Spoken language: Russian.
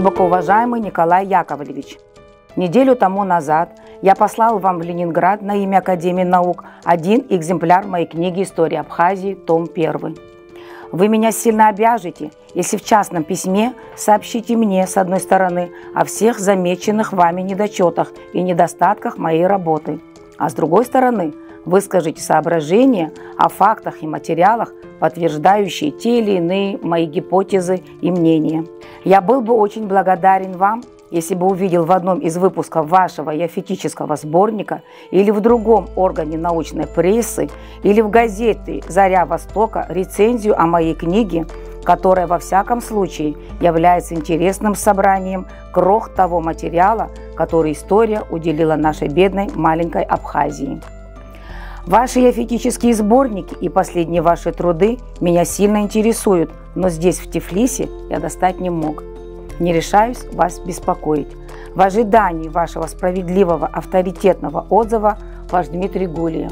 Глубоко уважаемый Николай Яковлевич, неделю тому назад я послал вам в Ленинград на имя Академии наук один экземпляр моей книги «История Абхазии», том 1. Вы меня сильно обяжете, если в частном письме сообщите мне, с одной стороны, о всех замеченных вами недочетах и недостатках моей работы, а с другой стороны, выскажите соображения о фактах и материалах, подтверждающие те или иные мои гипотезы и мнения. Я был бы очень благодарен вам, если бы увидел в одном из выпусков вашего иофетического сборника или в другом органе научной прессы или в газете «Заря Востока» рецензию о моей книге, которая во всяком случае является интересным собранием крох того материала, который история уделила нашей бедной маленькой Абхазии. Ваши иофетические сборники и последние ваши труды меня сильно интересуют, но здесь, в Тифлисе, я достать не мог. Не решаюсь вас беспокоить. В ожидании вашего справедливого авторитетного отзыва, ваш Дмитрий Гулия.